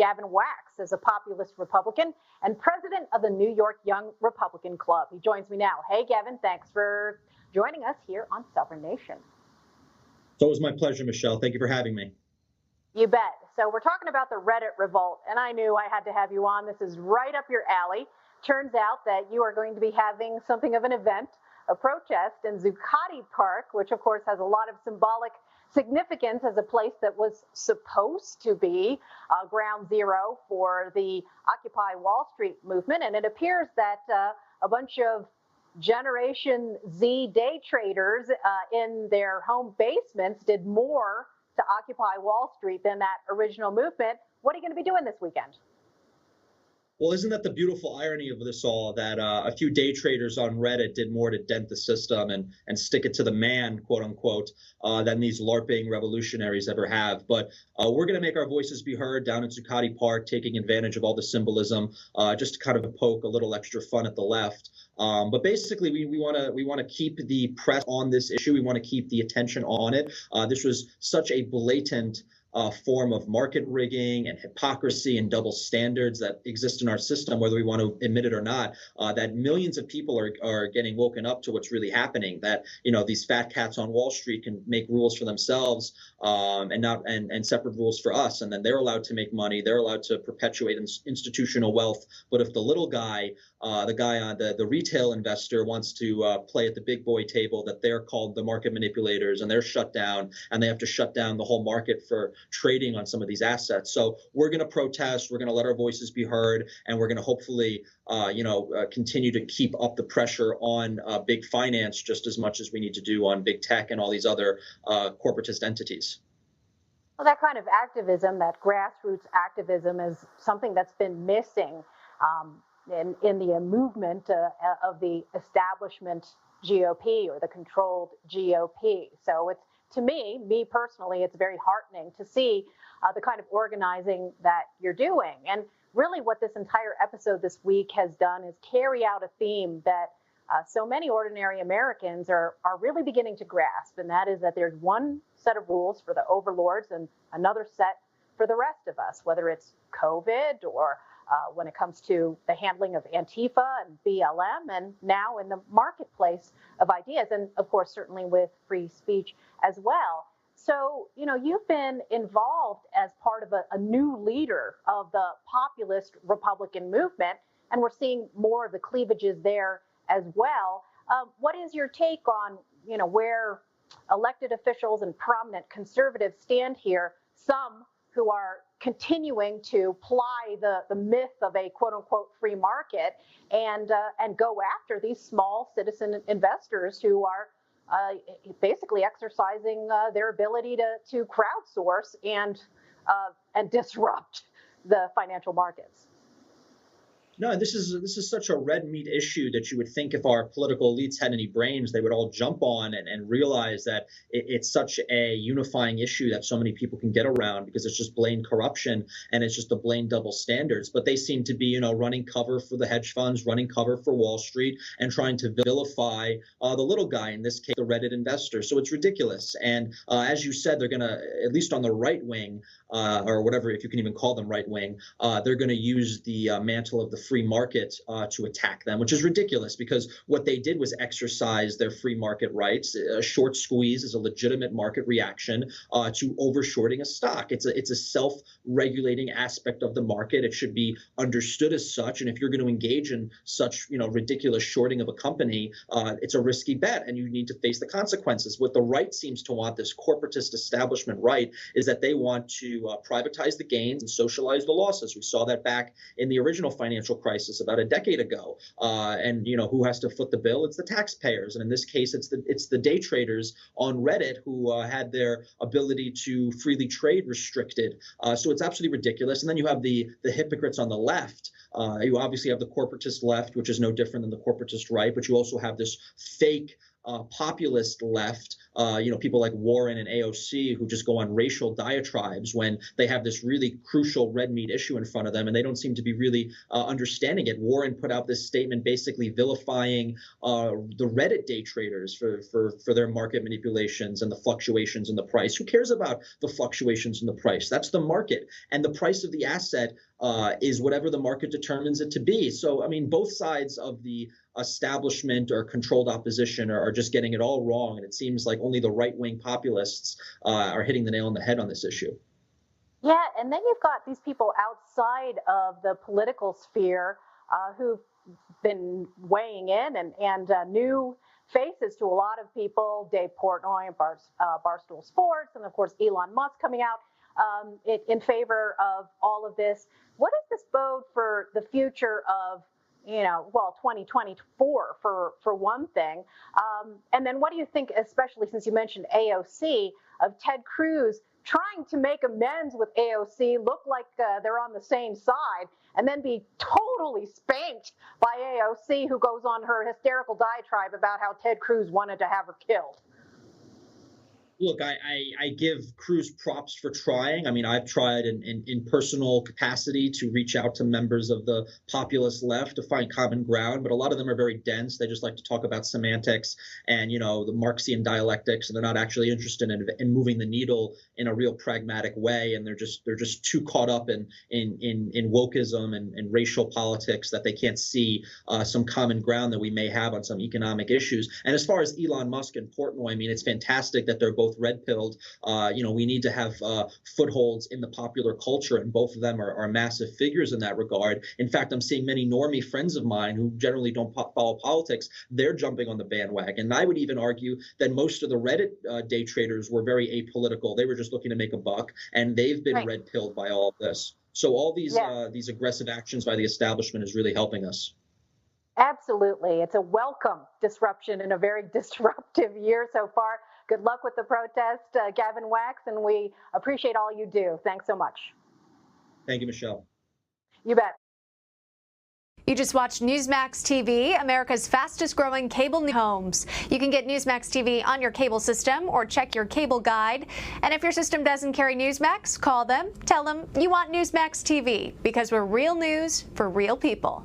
Gavin Wax is a populist Republican and president of the New York Young Republican Club. He joins me now. Hey, Gavin, thanks for joining us here on Sovereign Nation. It's always my pleasure, Michelle. Thank you for having me. You bet. So we're talking about the Reddit revolt, and I knew I had to have you on. This is right up your alley. Turns out that you are going to be having something of an event, a protest in Zuccotti Park, which of course has a lot of symbolic significance as a place that was supposed to be ground zero for the Occupy Wall Street movement. And it appears that a bunch of Generation Z day traders in their home basements did more to Occupy Wall Street than that original movement. What are you going to be doing this weekend? Well, isn't that the beautiful irony of this all, that a few day traders on Reddit did more to dent the system and stick it to the man, quote unquote, than these LARPing revolutionaries ever have. But we're going to make our voices be heard down in Zuccotti Park, taking advantage of all the symbolism, just to kind of poke a little extra fun at the left. But basically, we want to keep the press on this issue. We want to keep the attention on it. This was such a blatant form of market rigging and hypocrisy and double standards that exist in our system, whether we want to admit it or not, that millions of people are getting woken up to what's really happening, that, you know, these fat cats on Wall Street can make rules for themselves and separate rules for us. And then they're allowed to make money. They're allowed to perpetuate institutional wealth. But if the little guy, the retail investor wants to play at the big boy table, that they're called the market manipulators and they're shut down, and they have to shut down the whole market for trading on some of these assets. So we're going to protest, we're going to let our voices be heard, and we're going to hopefully continue to keep up the pressure on big finance just as much as we need to do on big tech and all these other corporatist entities. Well, that kind of activism, that grassroots activism, is something that's been missing in the movement of the establishment GOP or the controlled GOP. So it's, to me personally, it's very heartening to see the kind of organizing that you're doing. And really what this entire episode this week has done is carry out a theme that so many ordinary Americans are really beginning to grasp, and that is that there's one set of rules for the overlords and another set for the rest of us, whether it's COVID or when it comes to the handling of Antifa and BLM, and now in the marketplace of ideas, and of course, certainly with free speech as well. So, you know, you've been involved as part of a new leader of the populist Republican movement, and we're seeing more of the cleavages there as well. What is your take on, you know, where elected officials and prominent conservatives stand here? Some who are continuing to ply the myth of a quote unquote free market and go after these small citizen investors who are basically exercising their ability to crowdsource and disrupt the financial markets. No, this is such a red meat issue that you would think if our political elites had any brains, they would all jump on and realize that it's such a unifying issue that so many people can get around, because it's just blatant corruption and it's just the blatant double standards. But they seem to be, you know, running cover for the hedge funds, running cover for Wall Street, and trying to vilify the little guy, in this case, the Reddit investor. So it's ridiculous. And as you said, they're going to, at least on the right wing, or whatever, if you can even call them right wing, they're going to use the mantle of the free market to attack them, which is ridiculous, because what they did was exercise their free market rights. A short squeeze is a legitimate market reaction to overshorting a stock. It's a self-regulating aspect of the market. It should be understood as such. And if you're going to engage in such, you know, ridiculous shorting of a company, it's a risky bet, and you need to face the consequences. What the right seems to want, this corporatist establishment right, is that they want to privatize the gains and socialize the losses. We saw that back in the original financial crisis about a decade ago. And, you know, who has to foot the bill? It's the taxpayers. And in this case, it's the day traders on Reddit who had their ability to freely trade restricted. So it's absolutely ridiculous. And then you have the hypocrites on the left. You obviously have the corporatist left, which is no different than the corporatist right, but you also have this fake populist left, people like Warren and AOC who just go on racial diatribes when they have this really crucial red meat issue in front of them, and they don't seem to be really understanding it. Warren put out this statement basically vilifying the Reddit day traders for their market manipulations and the fluctuations in the price. Who cares about the fluctuations in the price? That's the market, and the price of the asset is whatever the market determines it to be. So, I mean, both sides of the establishment or controlled opposition are just getting it all wrong, and it seems like only the right-wing populists are hitting the nail on the head on this issue. Yeah, and then you've got these people outside of the political sphere who've been weighing in, and new faces to a lot of people, Dave Portnoy and Barstool Sports, and of course Elon Musk coming out in favor of all of this. What does this bode for the future of 2024 for one thing? And then what do you think, especially since you mentioned AOC, of Ted Cruz trying to make amends with AOC, look like they're on the same side, and then be totally spanked by AOC, who goes on her hysterical diatribe about how Ted Cruz wanted to have her killed? Look, I give Cruz props for trying. I mean, I've tried in personal capacity to reach out to members of the populist left to find common ground, but a lot of them are very dense. They just like to talk about semantics and, the Marxian dialectics, and they're not actually interested in moving the needle in a real pragmatic way. And they're just too caught up in wokeism and racial politics that they can't see some common ground that we may have on some economic issues. And as far as Elon Musk and Portnoy, I mean, it's fantastic that they're both red-pilled. We need to have footholds in the popular culture, and both of them are massive figures in that regard. In fact, I'm seeing many normie friends of mine who generally don't follow politics. They're jumping on the bandwagon. And I would even argue that most of the Reddit day traders were very apolitical. They were just looking to make a buck, and they've been red-pilled by all of this. So all these aggressive actions by the establishment is really helping us. Absolutely. It's a welcome disruption in a very disruptive year so far. Good luck with the protest, Gavin Wax, and we appreciate all you do. Thanks so much. Thank you, Michelle. You bet. You just watched Newsmax TV, America's fastest growing cable news homes. You can get Newsmax TV on your cable system or check your cable guide. And if your system doesn't carry Newsmax, call them, tell them you want Newsmax TV, because we're real news for real people.